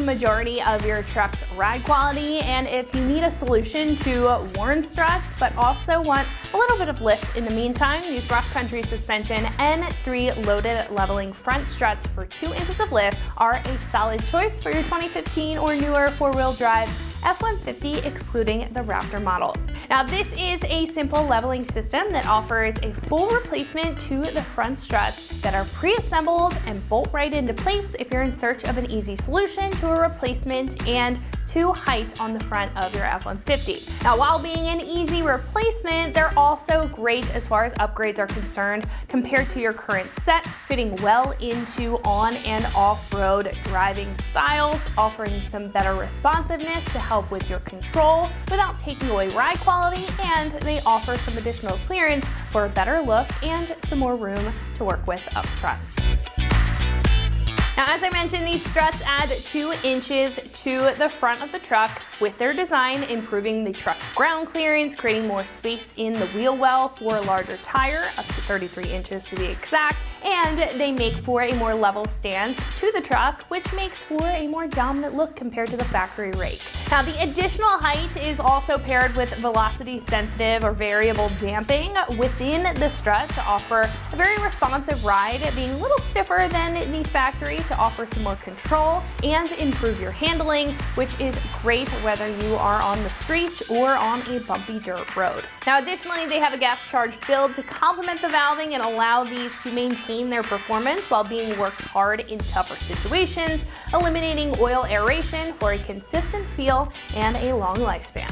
majority of your truck's ride quality, and if you need a solution to worn struts but also want a little bit of lift in the meantime, these Rough Country Suspension N3 loaded leveling front struts for 2 inches of lift are a solid choice for your 2015 or newer four-wheel drive F-150, excluding the Raptor models. Now, this is a simple leveling system that offers a full replacement to the front struts that are pre-assembled and bolt right into place if you're in search of an easy solution to a replacement and to height on the front of your F-150. Now, while being an easy replacement, they're also great as far as upgrades are concerned compared to your current set, fitting well into on and off-road driving styles, offering some better responsiveness to help with your control without taking away ride quality, and they offer some additional clearance for a better look and some more room to work with up front. Now, as I mentioned, these struts add 2 inches to the front of the truck with their design, improving the truck's ground clearance, creating more space in the wheel well for a larger tire, up to 33 inches to be exact, and they make for a more level stance to the truck, which makes for a more dominant look compared to the factory rake. Now, the additional height is also paired with velocity sensitive or variable damping within the strut to offer a very responsive ride, being a little stiffer than the factory to offer some more control and improve your handling, which is great whether you are on the street or on a bumpy dirt road. Now, additionally, they have a gas charged build to complement the valving and allow these to maintain their performance while being worked hard in tougher situations, eliminating oil aeration for a consistent feel and a long lifespan.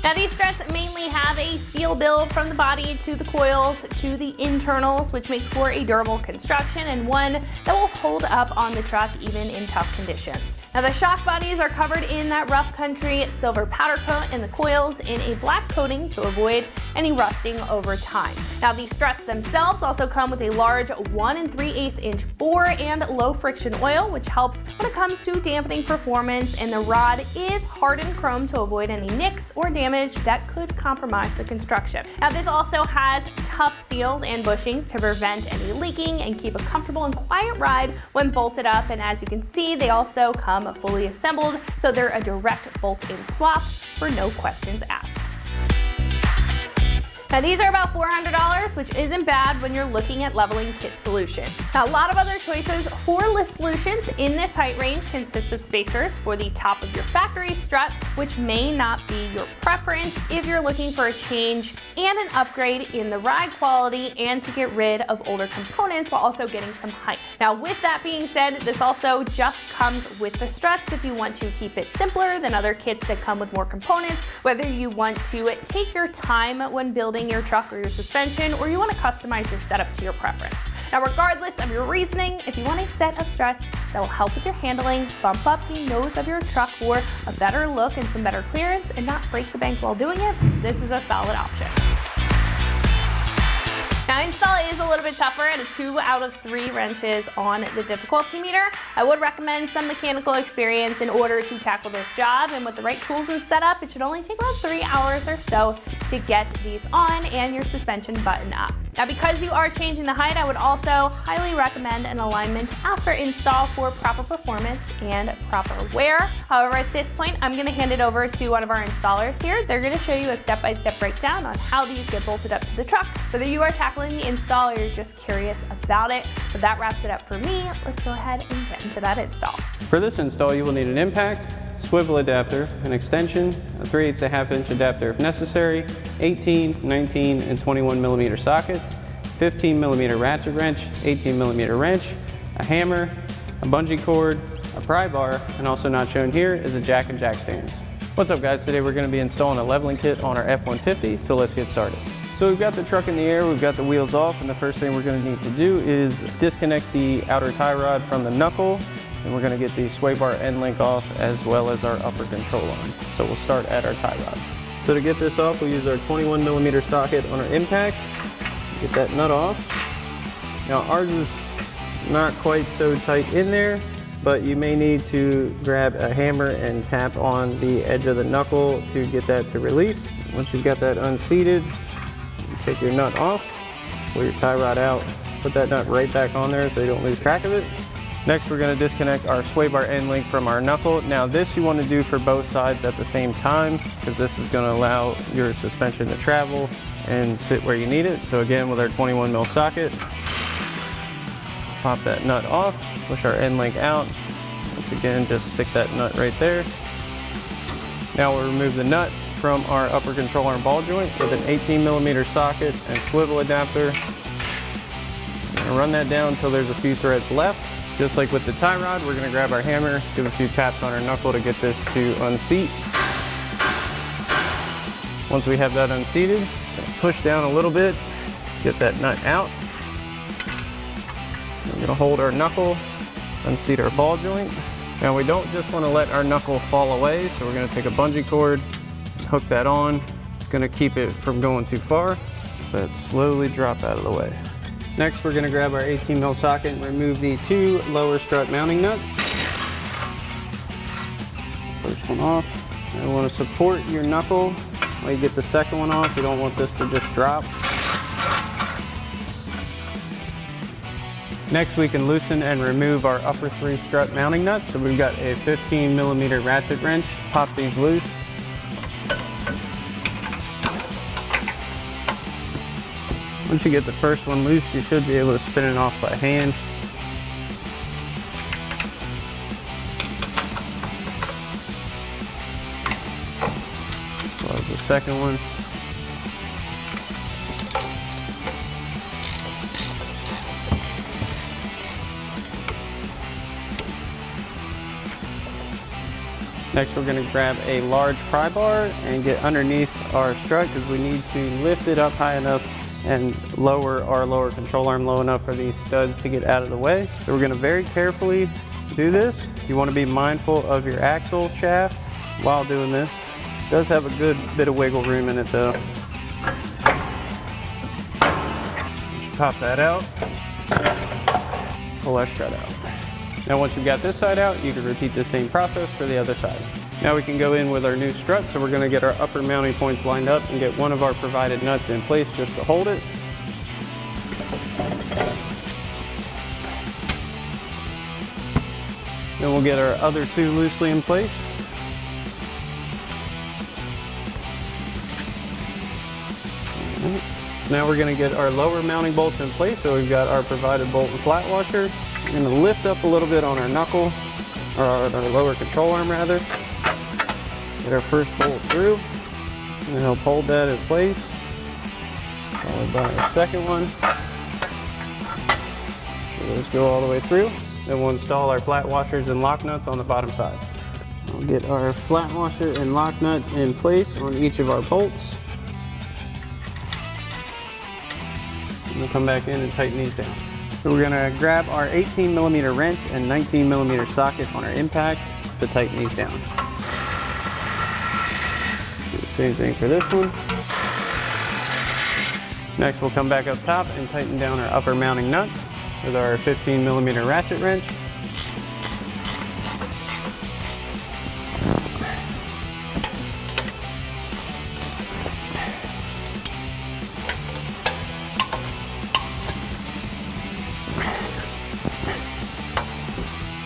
Now, these struts mainly have a steel build from the body to the coils to the internals, which make for a durable construction and one that will hold up on the truck even in tough conditions. Now, the shock bodies are covered in that Rough Country silver powder coat and the coils in a black coating to avoid any rusting over time. Now, these struts themselves also come with a large 1 3/8 inch bore and low friction oil, which helps when it comes to dampening performance, and the rod is hardened chrome to avoid any nicks or damage that could compromise the construction. Now, this also has tough seals and bushings to prevent any leaking and keep a comfortable and quiet ride when bolted up, and as you can see, they also come fully assembled, so they're a direct bolt-in swap for no questions asked. Now, these are about $400, which isn't bad when you're looking at leveling kit solutions. Now, a lot of other choices for lift solutions in this height range consist of spacers for the top of your factory strut, which may not be your preference if you're looking for a change and an upgrade in the ride quality and to get rid of older components while also getting some height. Now, with that being said, this also just comes with the struts if you want to keep it simpler than other kits that come with more components, whether you want to take your time when building your truck or your suspension, or you want to customize your setup to your preference. Now, regardless of your reasoning, if you want a set of struts that will help with your handling, bump up the nose of your truck for a better look and some better clearance, and not break the bank while doing it, this is a solid option. Now, install is a little bit tougher at a 2 out of 3 wrenches on the difficulty meter. I would recommend some mechanical experience in order to tackle this job, and with the right tools and setup, it should only take about 3 hours or so to get these on and your suspension button up. Now, because you are changing the height, I would also highly recommend an alignment after install for proper performance and proper wear. However, at this point, I'm going to hand it over to one of our installers here. They're going to show you a step-by-step breakdown on how these get bolted up to the truck, whether you are tackling the install or you're just curious about it. But that wraps it up for me. Let's go ahead and get into that install. For this install, you will need an impact, swivel adapter, an extension, a 3/8 inch adapter if necessary, 18, 19, and 21 millimeter sockets, 15 millimeter ratchet wrench, 18 millimeter wrench, a hammer, a bungee cord, a pry bar, and also not shown here is a jack and jack stands. What's up, guys? Today we're going to be installing a leveling kit on our F-150, so let's get started. So we've got the truck in the air, we've got the wheels off, and the first thing we're going to need to do is disconnect the outer tie rod from the knuckle, and we're going to get the sway bar end link off as well as our upper control arm. So we'll start at our tie rod. So to get this off, we'll use our 21 millimeter socket on our impact, get that nut off. Now, ours is not quite so tight in there, but you may need to grab a hammer and tap on the edge of the knuckle to get that to release. Once you've got that unseated, you take your nut off, pull your tie rod out, put that nut right back on there so you don't lose track of it. Next, we're going to disconnect our sway bar end link from our knuckle. Now this you want to do for both sides at the same time, because this is going to allow your suspension to travel and sit where you need it. So again, with our 21 mil socket, pop that nut off, push our end link out. Once again, just stick that nut right there. Now we'll remove the nut from our upper control arm ball joint with an 18 millimeter socket and swivel adapter. And run that down until there's a few threads left. Just like with the tie rod, we're gonna grab our hammer, give a few taps on our knuckle to get this to unseat. Once we have that unseated, push down a little bit, get that nut out. We're gonna hold our knuckle, unseat our ball joint. Now we don't just wanna let our knuckle fall away, so we're gonna take a bungee cord, hook that on. It's gonna keep it from going too far, so it slowly drop out of the way. Next, we're gonna grab our 18 mil socket and remove the 2 lower strut mounting nuts. First one off. And we wanna support your knuckle while you get the second one off. You don't want this to just drop. Next, we can loosen and remove our upper 3 strut mounting nuts. So we've got a 15 millimeter ratchet wrench. Pop these loose. Once you get the first one loose, you should be able to spin it off by hand. Close the second one. Next, we're going to grab a large pry bar and get underneath our strut, because we need to lift it up high enough and lower our lower control arm low enough for these studs to get out of the way. So we're gonna very carefully do this. You wanna be mindful of your axle shaft while doing this. It does have a good bit of wiggle room in it though. Just pop that out, pull our strut out. Now once you've got this side out, you can repeat the same process for the other side. Now we can go in with our new strut, so we're going to get our upper mounting points lined up and get one of our provided nuts in place just to hold it. Then we'll get our other 2 loosely in place. Now we're going to get our lower mounting bolts in place, so we've got our provided bolt and flat washer. We're going to lift up a little bit on our knuckle, or our lower control arm rather. Get our first bolt through, and help hold that in place, followed by our second one. Make sure those go all the way through. Then we'll install our flat washers and lock nuts on the bottom side. We'll get our flat washer and lock nut in place on each of our bolts. And we'll come back in and tighten these down. So we're gonna grab our 18 millimeter wrench and 19 millimeter socket on our impact to tighten these down. Same thing for this one. Next, we'll come back up top and tighten down our upper mounting nuts with our 15 millimeter ratchet wrench.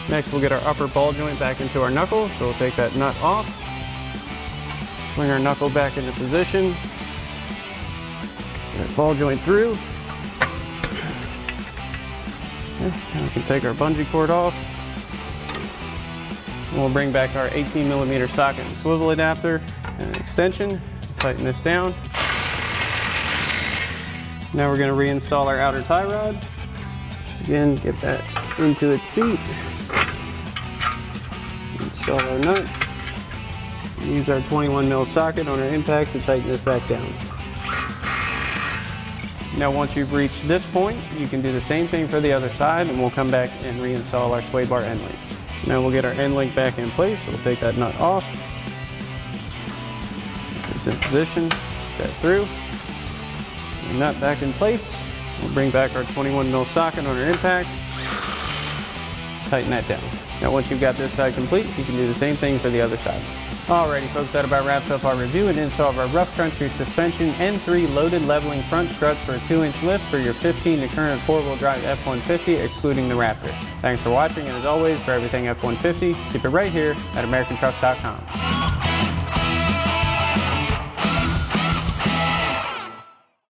Next, we'll get our upper ball joint back into our knuckle, so we'll take that nut off. Swing our knuckle back into position. Get our ball joint through. Okay, now we can take our bungee cord off. And we'll bring back our 18 millimeter socket and swivel adapter and an extension. Tighten this down. Now we're going to reinstall our outer tie rod. Again, get that into its seat. Install our nut. Use our 21 mil socket on our impact to tighten this back down. Now once you've reached this point, you can do the same thing for the other side, and we'll come back and reinstall our sway bar end link. So now we'll get our end link back in place, so we'll take that nut off. Get this in position, get that through. The nut back in place. We'll bring back our 21 mil socket on our impact. Tighten that down. Now once you've got this side complete, you can do the same thing for the other side. Alrighty folks, that about wraps up our review and install of our Rough Country suspension N3 loaded leveling front struts for a 2-inch lift for your 15 to current 4-wheel drive F-150 excluding the Raptor. Thanks for watching, and as always, for everything F-150, keep it right here at AmericanTrucks.com.